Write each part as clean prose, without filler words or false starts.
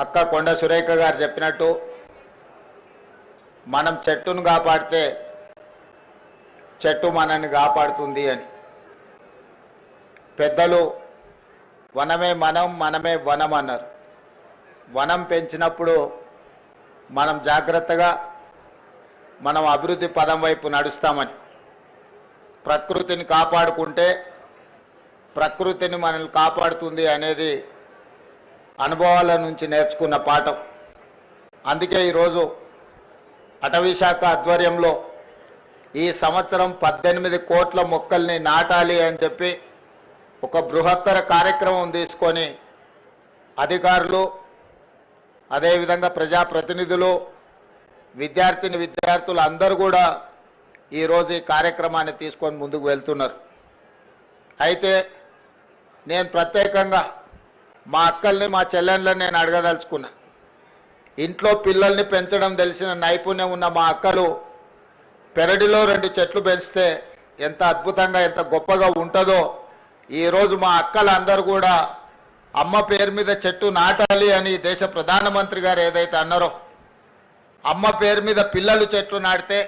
అక్క కొండ సురేఖ గారు చెప్పినట్టు మనం చెట్టును కాపాడితే చెట్టు మనల్ని కాపాడుతుంది అని. పెద్దలు వనమే మనం మనమే వనం అన్నారు. వనం పెంచినప్పుడు మనం జాగ్రత్తగా మనం అభివృద్ధి పదం వైపు నడుస్తామని. ప్రకృతిని కాపాడుకుంటే ప్రకృతిని మనల్ని కాపాడుతుంది అనేది అనుభవాల నుంచి నేర్చుకున్న పాఠం. అందుకే ఈరోజు అటవీ శాఖ ఆధ్వర్యంలో ఈ సంవత్సరం 18 కోట్ల మొక్కల్ని నాటాలి అని చెప్పి ఒక బృహత్తర కార్యక్రమం తీసుకొని అధికారులు, అదేవిధంగా ప్రజాప్రతినిధులు, విద్యార్థులు అందరూ కూడా ఈరోజు ఈ కార్యక్రమాన్ని తీసుకొని ముందుకు వెళ్తున్నారు. అయితే నేను ప్రత్యేకంగా మా అక్కల్ని మా చెల్లెళ్ళని నేను అడగదలుచుకున్నా. ఇంట్లో పిల్లల్ని పెంచడం తెలిసిన నైపుణ్యం ఉన్న మా అక్కలు పెరడిలో 2 చెట్లు పెంచితే ఎంత అద్భుతంగా ఎంత గొప్పగా ఉంటుందో ఈరోజు మా అక్కలందరూ కూడా అమ్మ పేరు మీద చెట్టు నాటాలి అని దేశ ప్రధానమంత్రి గారు ఏదైతే అన్నారో, అమ్మ పేరు మీద పిల్లలు చెట్లు నాటితే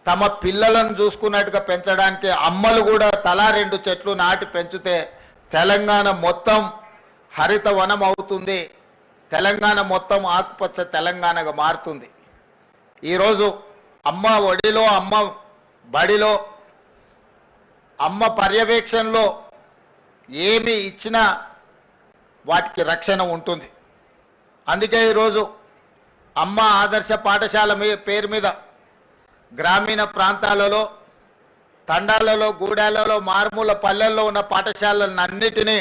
తమ పిల్లలను చూసుకున్నట్టుగా పెంచడానికి అమ్మలు కూడా తలా 2 చెట్లు నాటి పెంచితే తెలంగాణ మొత్తం హరిత వనం అవుతుంది. తెలంగాణ మొత్తం ఆకుపచ్చ తెలంగాణగా మారుతుంది. ఈరోజు అమ్మ ఒడిలో, అమ్మ బడిలో, అమ్మ పర్యవేక్షణలో ఏమి ఇచ్చినా వాటికి రక్షణ ఉంటుంది. అందుకే ఈరోజు అమ్మ ఆదర్శ పాఠశాల పేరు మీద గ్రామీణ ప్రాంతాలలో, తండాలలో, గూడాలలో, మారుమూల పల్లెల్లో ఉన్న పాఠశాలలన్నిటినీ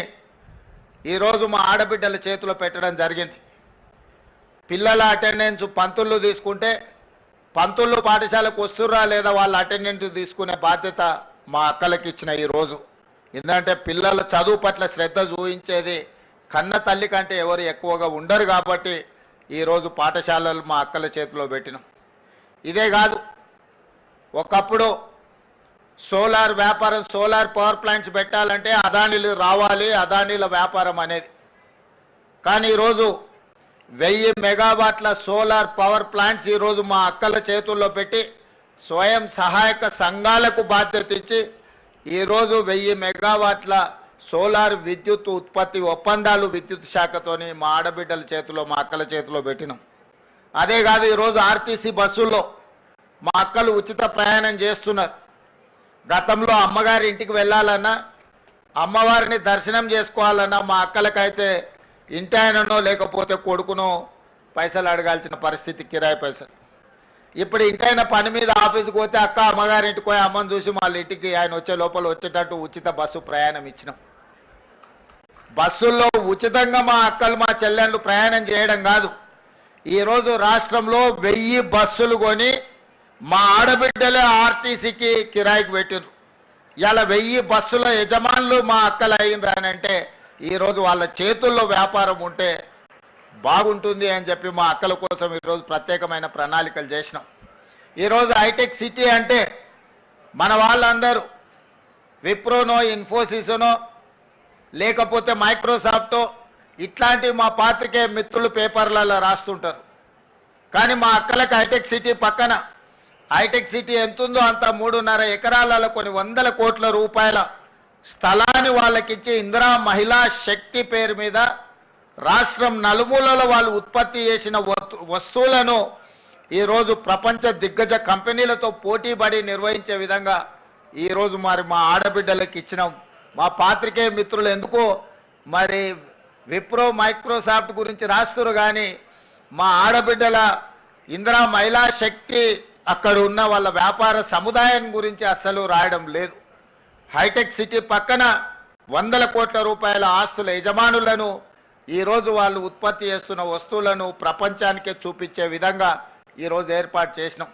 ఈరోజు మా ఆడబిడ్డల చేతిలో పెట్టడం జరిగింది. పిల్లల అటెండెన్స్ పంతులు తీసుకుంటే పంతులు పాఠశాలకు వస్తుర్రా లేదా వాళ్ళ అటెండెన్స్ తీసుకునే బాధ్యత మా అక్కలకి ఇచ్చిన ఈరోజు. ఎందుకంటే పిల్లల చదువు పట్ల శ్రద్ధ చూపించేది కన్న తల్లి కంటే ఎవరు ఎక్కువగా ఉండరు కాబట్టి ఈరోజు పాఠశాలలు మా అక్కల చేతిలో పెట్టినాం. ఇదే కాదు, ఒకప్పుడు సోలార్ వ్యాపారం, సోలార్ పవర్ ప్లాంట్స్ పెట్టాలంటే అదానీలు రావాలి, అదానీల వ్యాపారం అనేది. కానీ ఈరోజు 1000 మెగావాట్ల సోలార్ పవర్ ప్లాంట్స్ ఈరోజు మా అక్కల చేతుల్లో పెట్టి స్వయం సహాయక సంఘాలకు బాధ్యత ఇచ్చి ఈరోజు 1000 మెగావాట్ల సోలార్ విద్యుత్ ఉత్పత్తి ఒప్పందాలు విద్యుత్ శాఖతోని మా ఆడబిడ్డల చేతిలో, మా అక్కల చేతిలో పెట్టినాం. అదే కాదు, ఈరోజు ఆర్టీసీ బస్సుల్లో మా అక్కలు ఉచిత ప్రయాణం చేస్తున్నారు. గతంలో అమ్మగారి ఇంటికి వెళ్ళాలన్నా, అమ్మవారిని దర్శనం చేసుకోవాలన్నా మా అక్కలకైతే ఇంటి ఆయననో లేకపోతే కొడుకునో పైసలు అడగాల్సిన పరిస్థితి, కిరాయి పైసలు. ఇప్పుడు ఇంటైన పని మీద ఆఫీస్కి పోతే అక్క అమ్మగారి ఇంటికి పోయి అమ్మని చూసి వాళ్ళ ఇంటికి ఆయన వచ్చే లోపల వచ్చేటట్టు ఉచిత బస్సు ప్రయాణం ఇచ్చినాం. బస్సుల్లో ఉచితంగా మా అక్కలు మా చెల్లెళ్ళు ప్రయాణం చేయడం కాదు, ఈరోజు రాష్ట్రంలో 1000 బస్సులు కొని మా ఆడబిడ్డలే ఆర్టీసీకి కిరాయికి పెట్టిరు. ఇలా 1000 బస్సుల యజమానులు మా అక్కలు అయినరానంటే ఈరోజు వాళ్ళ చేతుల్లో వ్యాపారం ఉంటే బాగుంటుంది అని చెప్పి మా అక్కల కోసం ఈరోజు ప్రత్యేకమైన ప్రణాళికలు చేసినాం. ఈరోజు హైటెక్ సిటీ అంటే మన వాళ్ళందరూ విప్రోనో, ఇన్ఫోసిస్నో లేకపోతే మైక్రోసాఫ్టో ఇట్లాంటి మా పాత్రికేయ మిత్రులు పేపర్లలో రాస్తుంటారు. కానీ మా అక్కలకు హైటెక్ సిటీ పక్కన, హైటెక్ సిటీ ఎంతుందో అంత 3.5 ఎకరాలలో కొన్ని 100 కోట్ల రూపాయల స్థలాన్ని వాళ్ళకిచ్చి ఇందిరా మహిళా శక్తి పేరు మీద రాష్ట్రం నలుమూలలో వాళ్ళు ఉత్పత్తి చేసిన వస్తువులను ఈరోజు ప్రపంచ దిగ్గజ కంపెనీలతో పోటీపడి నిర్వహించే విధంగా ఈరోజు మరి మా ఆడబిడ్డలకు ఇచ్చినాం. మా పాత్రికేయ మిత్రులు ఎందుకో మరి విప్రో, మైక్రోసాఫ్ట్ గురించి రాస్తున్నారు, కానీ మా ఆడబిడ్డల ఇందిరా మహిళా శక్తి అక్కడ ఉన్న వాళ్ళ వ్యాపార సముదాయం గురించి అస్సలు రాయడం లేదు. హైటెక్ సిటీ పక్కన 100 కోట్ల రూపాయల ఆస్తుల యజమానులను ఈరోజు వాళ్ళు ఉత్పత్తి చేస్తున్న వస్తువులను ప్రపంచానికే చూపించే విధంగా ఈరోజు ఏర్పాటు చేసినాం.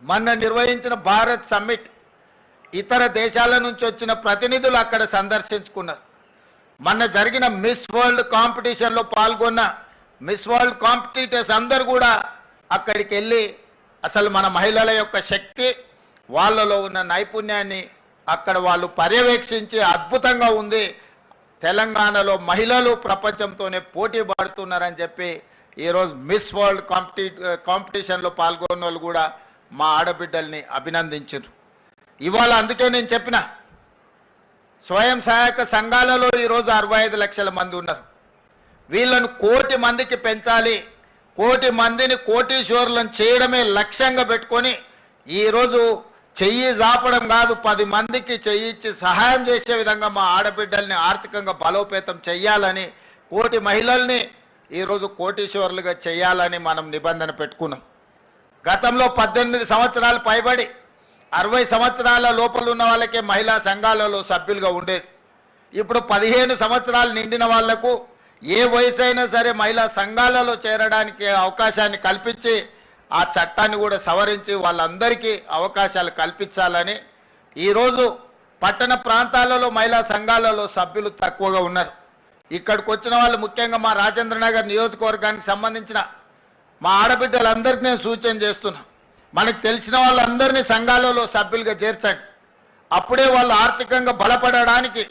మొన్న నిర్వహించిన భారత్ సమ్మిట్ ఇతర దేశాల నుంచి వచ్చిన ప్రతినిధులు అక్కడ సందర్శించుకున్నారు. మొన్న జరిగిన మిస్ వరల్డ్ కాంపిటీషన్లో పాల్గొన్న మిస్ వరల్డ్ కాంపిటీటర్స్ అందరూ కూడా అక్కడికి వెళ్ళి అసలు మన మహిళల యొక్క శక్తి, వాళ్ళలో ఉన్న నైపుణ్యాన్ని అక్కడ వాళ్ళు పర్యవేక్షించి అద్భుతంగా ఉంది, తెలంగాణలో మహిళలు ప్రపంచంతోనే పోటీ పడుతున్నారని చెప్పి ఈరోజు మిస్ వరల్డ్ కాంపిటీషన్లో పాల్గొన్న వాళ్ళు కూడా మా ఆడబిడ్డల్ని అభినందించారు. ఇవాళ అందుకే నేను చెప్పిన స్వయం సహాయక సంఘాలలో ఈరోజు 65 లక్షల మంది ఉన్నారు. వీళ్ళను 1 కోటి మందికి పెంచాలి, 1 కోటి మందిని కోటీశ్వరులను చేయడమే లక్ష్యంగా పెట్టుకొని ఈరోజు చెయ్యి జాపడం కాదు, 10 మందికి చెయ్యిచ్చి సహాయం చేసే విధంగా మా ఆడబిడ్డల్ని ఆర్థికంగా బలోపేతం చెయ్యాలని, 1 కోటి మహిళల్ని ఈరోజు కోటీశ్వరులుగా చేయాలని మనం నిబంధన పెట్టుకున్నాం. గతంలో 18 సంవత్సరాలు పైబడి 60 సంవత్సరాల లోపల ఉన్న వాళ్ళకే మహిళా సంఘాలలో సభ్యులుగా ఉండేది. ఇప్పుడు 15 సంవత్సరాలు నిండిన వాళ్లకు ఏ వయసు అయినా సరే మహిళా సంఘాలలో చేరడానికి అవకాశాన్ని కల్పించి ఆ చట్టాన్ని కూడా సవరించి వాళ్ళందరికీ అవకాశాలు కల్పించాలని ఈరోజు పట్టణ ప్రాంతాలలో మహిళా సంఘాలలో సభ్యులు తక్కువగా ఉన్నారు. ఇక్కడికి వచ్చిన వాళ్ళు ముఖ్యంగా మా రాజేంద్రనగర్ నియోజకవర్గానికి సంబంధించిన మా ఆడబిడ్డలందరికీ నేను సూచన చేస్తున్నా, మనకు తెలిసిన వాళ్ళందరినీ సంఘాలలో సభ్యులుగా చేర్చండి. అప్పుడే వాళ్ళు ఆర్థికంగా బలపడడానికి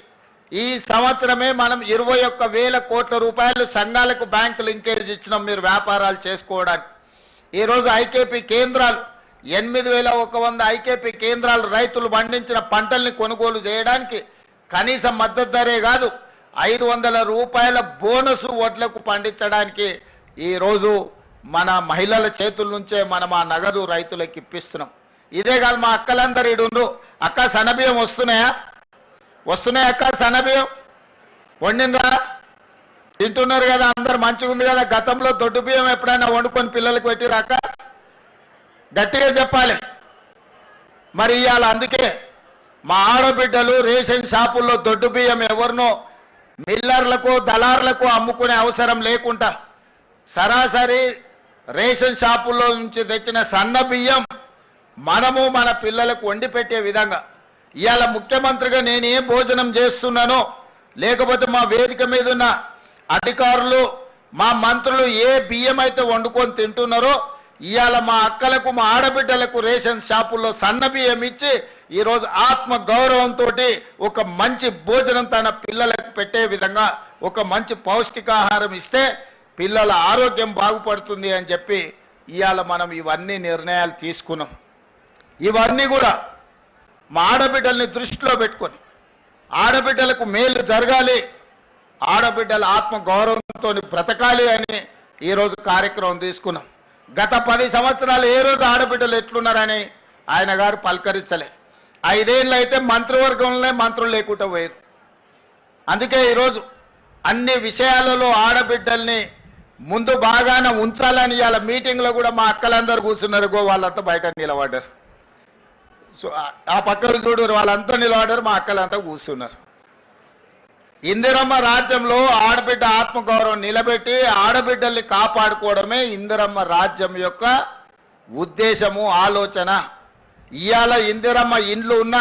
ఈ సంవత్సరమే మనం 21,000 కోట్ల రూపాయలు సంఘాలకు బ్యాంకు లింకేజ్ ఇచ్చినాం మీరు వ్యాపారాలు చేసుకోవడానికి. ఈరోజు ఐకేపీ కేంద్రాలు 8,100 ఐకేపీ కేంద్రాలు రైతులు పండించిన పంటల్ని కొనుగోలు చేయడానికి కనీస మద్దతు ధరే కాదు 500 రూపాయల బోనసు వడ్లకు పండించడానికి ఈరోజు మన మహిళల చేతుల నుంచే మనం ఆ నగదు రైతులకు ఇప్పిస్తున్నాం. ఇదే కాదు మా అక్కలందరూ ఇడుండ్రు, అక్క సన్నబియ్యం వస్తున్నాయా? వస్తున్నాయి అక్క సన్నబియ్యం వండినరా? తింటున్నారు కదా, అందరు మంచిగా ఉంది కదా. గతంలో దొడ్డు బియ్యం ఎప్పుడైనా వండుకొని పిల్లలకు పెట్టిరాక గట్టిగా చెప్పాలి. మరి ఇవాళ అందుకే మా ఆడబిడ్డలు రేషన్ షాపుల్లో దొడ్డు బియ్యం ఎవరినో మిల్లర్లకు దళార్లకు అమ్ముకునే అవసరం లేకుండా సరాసరి రేషన్ షాపుల్లో నుంచి తెచ్చిన సన్న బియ్యం మనము మన పిల్లలకు వండి పెట్టే విధంగా ఇవాళ ముఖ్యమంత్రిగా నేను ఏ భోజనం చేస్తున్నానో, లేకపోతే మా వేదిక మీద ఉన్న అధికారులు మా మంత్రులు ఏ బియ్యం అయితే వండుకొని తింటున్నారో ఇవాళ మా అక్కలకు మా ఆడబిడ్డలకు రేషన్ షాపుల్లో సన్న బియ్యం ఇచ్చి ఈరోజు ఆత్మ గౌరవంతో ఒక మంచి భోజనం తన పిల్లలకు పెట్టే విధంగా ఒక మంచి పౌష్టికాహారం ఇస్తే పిల్లల ఆరోగ్యం బాగుపడుతుంది అని చెప్పి ఇవాళ మనం ఇవన్నీ నిర్ణయాలు తీసుకున్నాం. ఇవన్నీ కూడా మా ఆడబిడ్డల్ని దృష్టిలో పెట్టుకొని ఆడబిడ్డలకు మేలు జరగాలి, ఆడబిడ్డల ఆత్మ గౌరవంతో బ్రతకాలి అని ఈరోజు కార్యక్రమం తీసుకున్నాం. గత 10 సంవత్సరాలు ఏ రోజు ఆడబిడ్డలు ఎట్లున్నారని ఆయన గారు పలకరించలే. 5 ఏళ్ళు అయితే మంత్రివర్గంలో మంత్రులు లేకుండా పోయారు. అందుకే ఈరోజు అన్ని విషయాలలో ఆడబిడ్డల్ని ముందు బాగానే ఉంచాలని ఇవాళ మీటింగ్లో కూడా మా అక్కలందరూ కూర్చున్నారు. వాళ్ళంతా బయట నిలబడ్డారు. సో ఆ పక్కన చూడు వాళ్ళంతా నిలబడ్డారు, మా అక్కలంతా కూర్చున్నారు. ఇందిరమ్మ రాజ్యంలో ఆడబిడ్డ ఆత్మగౌరవం నిలబెట్టి ఆడబిడ్డల్ని కాపాడుకోవడమే ఇందిరమ్మ రాజ్యం యొక్క ఉద్దేశము, ఆలోచన. ఇవాళ ఇందిరమ్మ ఇండ్లు ఉన్న,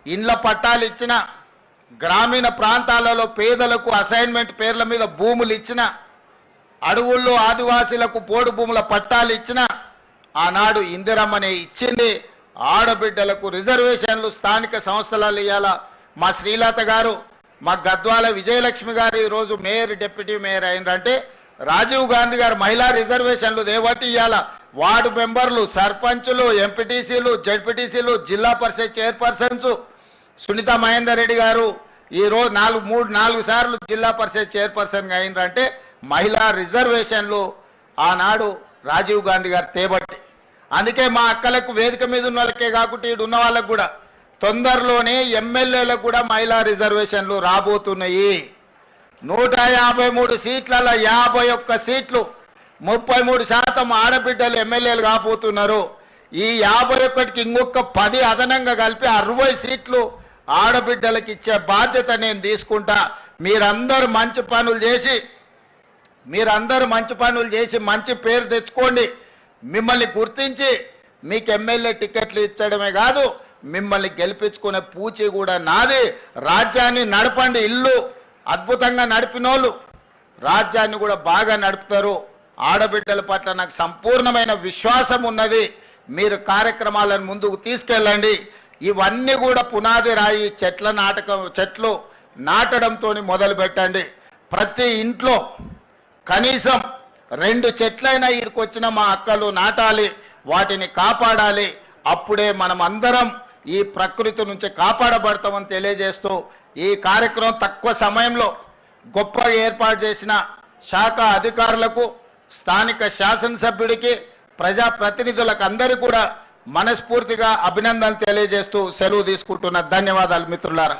ఇండ్ల పట్టాలు ఇచ్చిన, గ్రామీణ ప్రాంతాలలో పేదలకు అసైన్మెంట్ పేర్ల మీద భూములు ఇచ్చిన, అడవుల్లో ఆదివాసీలకు పోడు భూముల పట్టాలు ఇచ్చిన, ఆనాడు ఇందిరమ్మనే ఇచ్చింది. ఆడబిడ్డలకు రిజర్వేషన్లు స్థానిక సంస్థలలో ఇవాళ మా శ్రీలత గారు, మా గద్వాల విజయలక్ష్మి గారు ఈరోజు మేయర్ డిప్యూటీ మేయర్ అయినారంటే రాజీవ్ గాంధీ గారు మహిళా రిజర్వేషన్లు దేవటి ఇవాళ వార్డు మెంబర్లు, సర్పంచులు, ఎంపీటీసీలు, జడ్పీటీసీలు, జిల్లా పరిషత్ చైర్పర్సన్స్ సునీత మహేందర్ రెడ్డి గారు ఈరోజు 4 సార్లు జిల్లా పరిషత్ చైర్పర్సన్గా అయినారంటే మహిళా రిజర్వేషన్లు ఆనాడు రాజీవ్ గాంధీ గారు తేబట్టి. అందుకే మా అక్కలకు వేదిక మీద ఉన్న వాళ్ళకే కాకుండా ఇటు ఉన్న వాళ్ళకు కూడా తొందరలోనే ఎమ్మెల్యేలకు కూడా మహిళా రిజర్వేషన్లు రాబోతున్నాయి. 153 సీట్లలో 51 సీట్లు 33% ఆడబిడ్డలు ఎమ్మెల్యేలు కాబోతున్నారు. ఈ 51కి ఇంకొక 10 అదనంగా కలిపి 60 సీట్లు ఆడబిడ్డలకు ఇచ్చే బాధ్యత నేను తీసుకుంటా. మీరందరూ మంచి పనులు చేసి మంచి పేరు తెచ్చుకోండి. మిమ్మల్ని గుర్తించి మీకు ఎమ్మెల్యే టికెట్లు ఇచ్చడమే కాదు, మిమ్మల్ని గెలిపించుకునే పూచి కూడా నాది. రాజ్యాన్ని నడపండి. ఇల్లు అద్భుతంగా నడిపినోళ్ళు రాజ్యాన్ని కూడా బాగా నడుపుతారు. ఆడబిడ్డల పట్ల నాకు సంపూర్ణమైన విశ్వాసం ఉన్నది. మీరు కార్యక్రమాలను ముందుకు తీసుకెళ్ళండి. ఇవన్నీ కూడా పునాది రాయి చెట్లు నాటడంతో మొదలు పెట్టండి. ప్రతి ఇంట్లో కనీసం 2 చెట్లైనా ఈడికొచ్చిన మా అక్కలు నాటాలి, వాటిని కాపాడాలి. అప్పుడే మనం అందరం ఈ ప్రకృతి నుంచి కాపాడబడతామని తెలియజేస్తూ ఈ కార్యక్రమం తక్కువ సమయంలో గొప్పగా ఏర్పాటు చేసిన శాఖ అధికారులకు, స్థానిక శాసనసభ్యుడికి, ప్రజాప్రతినిధులకు అందరికీ కూడా మనస్ఫూర్తిగా అభినందనలు తెలియజేస్తూ సెలవు తీసుకుంటున్న. ధన్యవాదాలు మిత్రులారా.